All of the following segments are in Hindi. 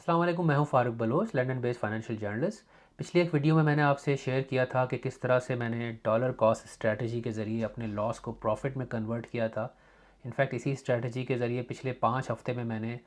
अस्सलाम वालेकुम, मैं हूं Farooq Baloch, London based financial journalist. पिछली एक वीडियो में मैंने आपसे शेयर किया था कि किस तरह से मैंने डॉलर कॉस्ट स्ट्रेटजी के ज़रिए अपने लॉस को प्रॉफिट में कन्वर्ट किया था। इनफैक्ट इसी स्ट्रेटजी के ज़रिए पिछले 5 हफ्ते में मैंने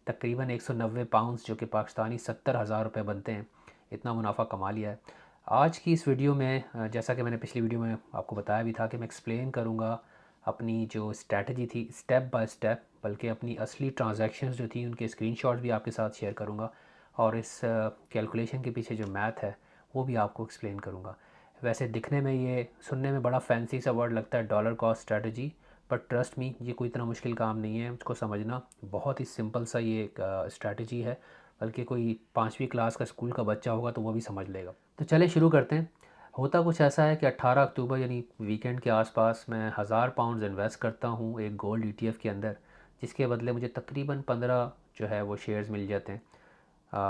तकरीबन 190 पाउंड्स, जो कि पाकिस्तानी 70,000 रुपये बनते हैं, इतना मुनाफा कमा लिया है। आज की इस वीडियो में जैसा कि मैंने पिछली वीडियो में आपको बताया भी था कि मैं एक्सप्लेन करूँगा अपनी जो स्ट्रैटेजी थी स्टेप बाय स्टेप, बल्कि अपनी असली ट्रांजैक्शंस जो थी उनके स्क्रीनशॉट भी आपके साथ शेयर करूँगा, और इस कैलकुलेशन के पीछे जो मैथ है वो भी आपको एक्सप्लेन करूँगा। वैसे दिखने में, ये सुनने में बड़ा फैंसी सा वर्ड लगता है, dollar cost strategy, but trust me, ये कोई इतना मुश्किल काम नहीं है उसको समझना। बहुत ही सिंपल सा ये एक स्ट्रैटेजी है, बल्कि कोई 5वीं क्लास का स्कूल का बच्चा होगा तो वो भी समझ लेगा। तो चले शुरू करते हैं। होता कुछ ऐसा है कि 18 अक्टूबर यानी वीकेंड के आसपास मैं 1000 पाउंड्स इन्वेस्ट करता हूँ एक गोल्ड ईटीएफ के अंदर, जिसके बदले मुझे तकरीबन 15 जो है वो शेयर्स मिल जाते हैं,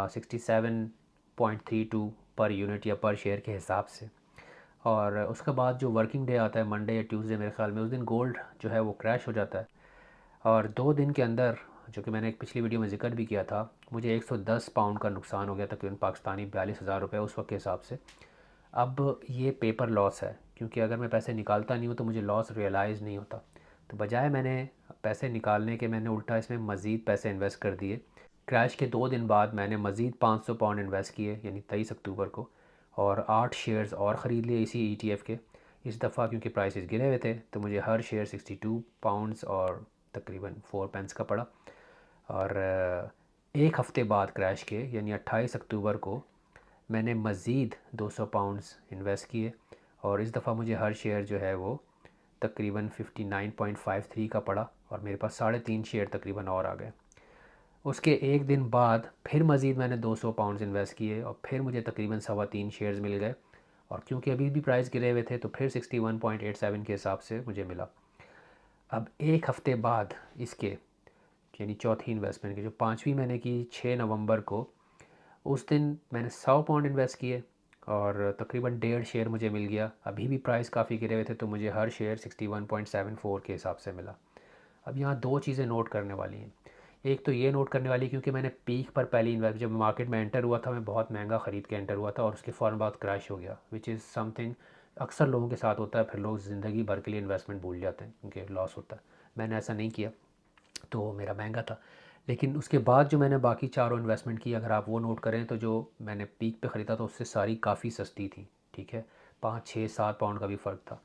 67.32 पर यूनिट या पर शेयर के हिसाब से। और उसके बाद जो वर्किंग डे आता है, मंडे या ट्यूसडे मेरे ख्याल में, उस दिन गोल्ड जो है वो क्रैश हो जाता है, और 2 दिन के अंदर, जो कि मैंने एक पिछली वीडियो में जिक्र भी किया था, मुझे 110 पाउंड का नुकसान हो गया, तकरीबन पाकिस्तानी 42,000 रुपये उस वक्त के हिसाब से। अब ये पेपर लॉस है, क्योंकि अगर मैं पैसे निकालता नहीं हूँ तो मुझे लॉस रियलाइज़ नहीं होता। तो बजाय मैंने पैसे निकालने के, मैंने उल्टा इसमें मज़ीद पैसे इन्वेस्ट कर दिए। क्रैश के 2 दिन बाद मैंने मज़ीद 500 पाउंड इन्वेस्ट किए, यानी 23 अक्टूबर को, और 8 शेयर्स और ख़रीद लिए इसी ईटीएफ के। इस दफ़ा क्योंकि प्राइसेस गिरे हुए थे तो मुझे हर शेयर 62 पाउंड्स और तकरीबन 4 पेंस का पड़ा। और एक हफ़्ते बाद क्रैश के, यानी 28 अक्टूबर को, मैंने मज़ीद 200 पाउंड्स इन्वेस्ट किए, और इस दफ़ा मुझे हर शेयर जो है वो तकरीबन 59.53 का पड़ा, और मेरे पास 3.5 शेयर तकरीबन और आ गए। उसके एक दिन बाद फिर मज़ीद मैंने 200 पाउंड्स इन्वेस्ट किए, और फिर मुझे तकरीबन 3.25 शेयर्स मिल गए, और क्योंकि अभी भी प्राइस गिरे हुए थे तो फिर 61.87 के हिसाब से मुझे मिला। अब एक हफ़्ते बाद इसके, यानी चौथी इन्वेस्टमेंट की, जो पाँचवीं मैंने की 6 नवंबर को, उस दिन मैंने 100 पाउंड इन्वेस्ट किए, और तकरीबन 1.5 शेयर मुझे मिल गया। अभी भी प्राइस काफ़ी गिरे हुए थे तो मुझे हर शेयर 61.74 के हिसाब से मिला। अब यहाँ दो चीज़ें नोट करने वाली हैं। एक तो ये नोट करने वाली, क्योंकि मैंने पीक पर पहली इन्वेस्ट, जब मार्केट में एंटर हुआ था, मैं बहुत महंगा ख़रीद के एंटर हुआ था, और उसके फ़ौरन बाद क्रैश हो गया, विच इज़ समथिंग अक्सर लोगों के साथ होता है। फिर लोग ज़िंदगी भर के लिए इन्वेस्टमेंट भूल जाते हैं क्योंकि लॉस होता है। मैंने ऐसा नहीं किया, तो मेरा महंगा था। लेकिन उसके बाद जो मैंने बाकी चारों इन्वेस्टमेंट की, अगर आप वो नोट करें, तो जो मैंने पीक पे ख़रीदा था उससे सारी काफ़ी सस्ती थी। ठीक है, 5, 6, 7 पाउंड का भी फ़र्क था।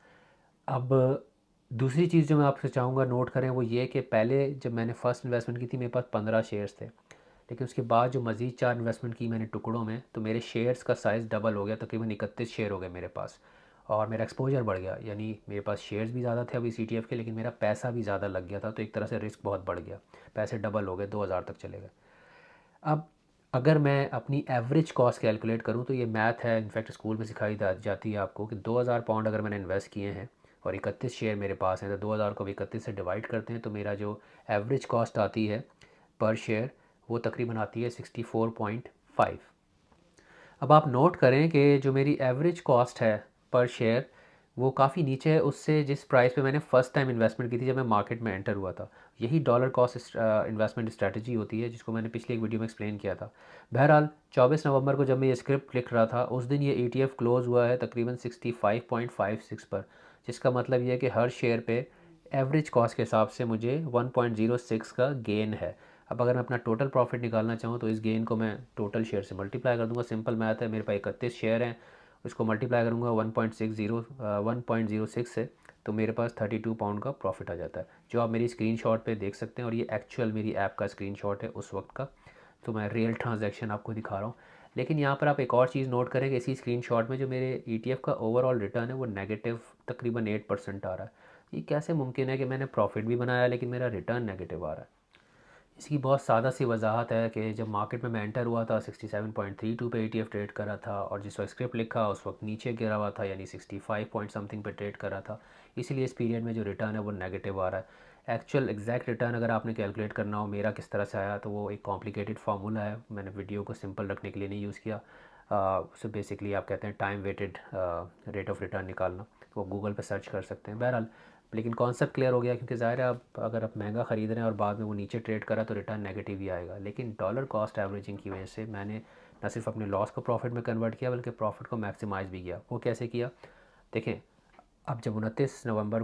अब दूसरी चीज़ जो मैं आपसे चाहूँगा नोट करें वो ये कि पहले जब मैंने फ़र्स्ट इन्वेस्टमेंट की थी, मेरे पास 15 शेयर्स थे, लेकिन उसके बाद जो मज़ीद 4 इन्वेस्टमेंट की मैंने टुकड़ों में, तो मेरे शेयर्स का साइज़ डबल हो गया, तकरीबन 31 शेयर हो गए मेरे पास, और मेरा एक्सपोजर बढ़ गया। यानी मेरे पास शेयर्स भी ज़्यादा थे अभी सीटीएफ के, लेकिन मेरा पैसा भी ज़्यादा लग गया था, तो एक तरह से रिस्क बहुत बढ़ गया। पैसे डबल हो गए, 2000 तक चले गए। अब अगर मैं अपनी एवरेज कॉस्ट कैलकुलेट करूं, तो ये मैथ है, इनफैक्ट स्कूल में सिखाई जाती है आपको, कि 2000 पाउंड अगर मैंने इन्वेस्ट किए हैं और 31 शेयर मेरे पास हैं, तो 2000 को भी 31 से डिवाइड करते हैं, तो मेरा जो एवरेज कॉस्ट आती है पर शेयर, वो तकरीबन आती है 64.5। अब आप नोट करें कि जो मेरी एवरेज कॉस्ट है पर शेयर, वो काफ़ी नीचे है उससे जिस प्राइस पे मैंने फ़र्स्ट टाइम इन्वेस्टमेंट की थी, जब मैं मार्केट में एंटर हुआ था। यही डॉलर कॉस्ट इन्वेस्टमेंट स्ट्रैटेजी होती है, जिसको मैंने पिछली एक वीडियो में एक्सप्लेन किया था। बहरहाल 24 नवंबर को जब मैं ये स्क्रिप्ट लिख रहा था, उस दिन ये ईटीएफ क्लोज़ हुआ है तकरीबन 65.56 पर, जिसका मतलब ये है कि हर शेयर पे एवरेज कॉस्ट के हिसाब से मुझे 1.06 का गेन है। अब अगर मैं अपना टोटल प्रॉफिट निकालना चाहूँ, तो इस गेन को मैं टोटल शेयर से मल्टीप्लाई कर दूंगा। सिंपल मैथ है, मेरे पास 31 शेयर हैं, उसको मल्टीप्लाई करूँगा 1.06 से, तो मेरे पास 32 पाउंड का प्रॉफिट आ जाता है, जो आप मेरी स्क्रीनशॉट पे देख सकते हैं, और ये एक्चुअल मेरी ऐप का स्क्रीनशॉट है उस वक्त का। तो मैं रियल ट्रांजैक्शन आपको दिखा रहा हूँ। लेकिन यहाँ पर आप एक और चीज़ नोट करें कि इसी स्क्रीनशॉट में जो मेरे ईटीएफ का ओवरऑल रिटर्न है वो नेगेटिव तकरीबन 8% आ रहा है। ये कैसे मुमकिन है कि मैंने प्रॉफिट भी बनाया लेकिन मेरा रिटर्न नेगेटिव आ रहा है? इसकी बहुत सादा सी वजाहत है कि जब मार्केट में मैं एंटर हुआ था, 67.32 पे ईटीएफ ट्रेड कर रहा था, और जिस वक्त स्क्रिप्ट लिखा उस वक्त नीचे गिरा हुआ था, यानी 65 पॉइंट समथिंग पे ट्रेड कर रहा था। इसीलिए इस पीरियड में जो रिटर्न है वो नेगेटिव आ रहा है। एक्चुअल एग्जैक्ट रिटर्न अगर आपने कैलकुलेट करना हो मेरा किस तरह से आया, तो वो एक कॉम्प्लिकेटेड फार्मूला है, मैंने वीडियो को सिंपल रखने के लिए नहीं यूज़ किया। उसे बेसिकली आप कहते हैं time weighted rate of return निकालना, वो गूगल पे सर्च कर सकते हैं। बहरहाल लेकिन कॉन्सेप्ट क्लियर हो गया, क्योंकि ज़ाहिर है आप अगर आप महंगा ख़रीद रहे हैं और बाद में वो नीचे ट्रेड करा तो रिटर्न नेगेटिव ही आएगा। लेकिन डॉलर कॉस्ट एवरेजिंग की वजह से मैंने न सिर्फ अपने लॉस को प्रॉफिट में कन्वर्ट किया बल्कि प्रॉफिट को मैक्सिमाइज़ भी किया। वो कैसे किया? देखें, अब जब 28 नवंबर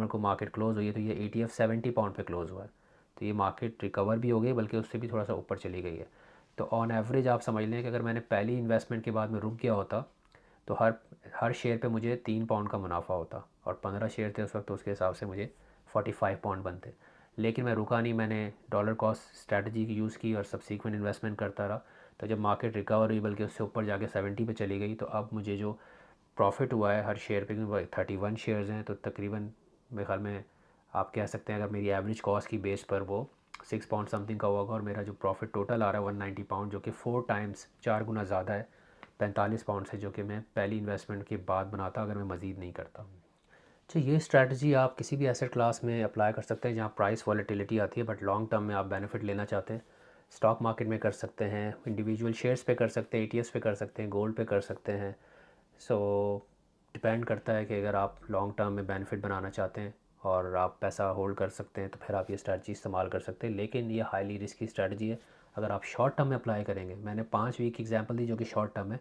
को मार्केट क्लोज़ हुई है तो ये ETF 70 पाउंड पे क्लोज़ हुआ है। तो ये मार्केट रिकवर भी हो गई, बल्कि उससे भी थोड़ा सा ऊपर चली गई है। तो ऑन एवरेज आप समझ लें कि अगर मैंने पहली इन्वेस्टमेंट के बाद में रुक गया होता तो हर हर शेयर पे मुझे 3 पाउंड का मुनाफा होता, और 15 शेयर थे उस वक्त, तो उसके हिसाब से मुझे 45 पाउंड बनते। लेकिन मैं रुका नहीं, मैंने डॉलर कॉस्ट स्ट्रैटेजी की यूज़ की और सब्सीक्वेंट इन्वेस्टमेंट करता रहा। तो जब मार्केट रिकवर हुई, बल्कि उससे ऊपर जाके 70 पे चली गई, तो अब मुझे जो प्रॉफिट हुआ है हर शेयर पे, क्योंकि 31 शेयर्स हैं, तो तकरीबन मेरे ख्याल में आप कह सकते हैं अगर मेरी एवरेज कॉस्ट की बेस पर वो 6 पाउंड समथिंग का होगा, और मेरा जो प्रॉफिट टोटल आ रहा है 190 पाउंड, जो कि 4 टाइम्स 4 गुना ज़्यादा है 45 पाउंड से, जो कि मैं पहली इन्वेस्टमेंट के बाद बनाता अगर मैं मज़ीद नहीं करता। अच्छा, ये स्ट्रैटेजी आप किसी भी एसेट क्लास में अप्लाई कर सकते हैं जहाँ प्राइस वॉलेटिलिटी आती है, बट लॉन्ग टर्म में आप बेनिफिट लेना चाहते हैं। स्टॉक मार्केट में कर सकते हैं, इंडिविजुअल शेयर्स पे कर सकते हैं, ETFs पे कर सकते हैं, गोल्ड पे कर सकते हैं। सो डिपेंड करता है कि अगर आप लॉन्ग टर्म में बेनिफिट बनाना चाहते हैं और आप पैसा होल्ड कर सकते हैं तो फिर आप ये स्ट्रैटेजी इस्तेमाल कर सकते हैं। लेकिन ये हाईली रिस्की स्ट्रैटेजी है अगर आप शॉर्ट टर्म में अप्लाई करेंगे। मैंने 5 वीक की एग्जांपल दी जो कि शॉर्ट टर्म है,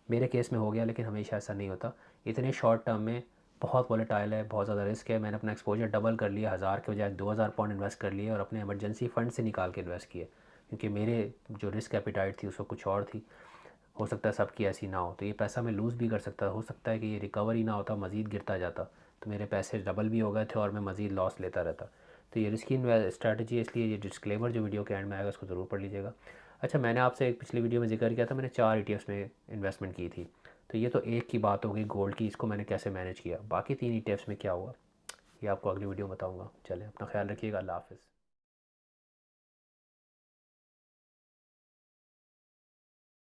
मेरे केस में हो गया, लेकिन हमेशा ऐसा नहीं होता। इतने शॉर्ट टर्म में बहुत वॉलेटाइल है, बहुत ज़्यादा रिस्क है। मैंने अपना एक्सपोजर डबल कर लिया, 1000 के बजाय 2000 पाउंड इन्वेस्ट कर लिए और अपने इमरजेंसी फ़ंड से निकाल के इन्वेस्ट किए, क्योंकि मेरे जो रिस्क एपिटाइट थी उसको कुछ और थी। हो सकता है सबकी ऐसी ना हो, तो ये पैसा मैं लूज़ भी कर सकता, हो सकता है कि ये रिकवर ही ना होता, मज़ीद गिरता जाता, तो मेरे पैसे डबल भी हो गए थे और मैं मज़ीद लॉस लेता रहता। तो ये रिस्की स्ट्रैटेजी है, इसलिए ये डिस्क्लेमर जो वीडियो के एंड में आएगा उसको ज़रूर पढ़ लीजिएगा। अच्छा, मैंने आपसे एक पिछली वीडियो में जिक्र किया था, मैंने 4 ETFs में इन्वेस्टमेंट की थी। तो ये तो एक की बात हो गई गोल्ड की, इसको मैंने कैसे मैनेज किया। बाकी 3 ETFs में क्या हुआ ये आपको अगली वीडियो में बताऊँगा। चलें, अपना ख्याल रखिएगा। अल्लाह हाफ़िज़।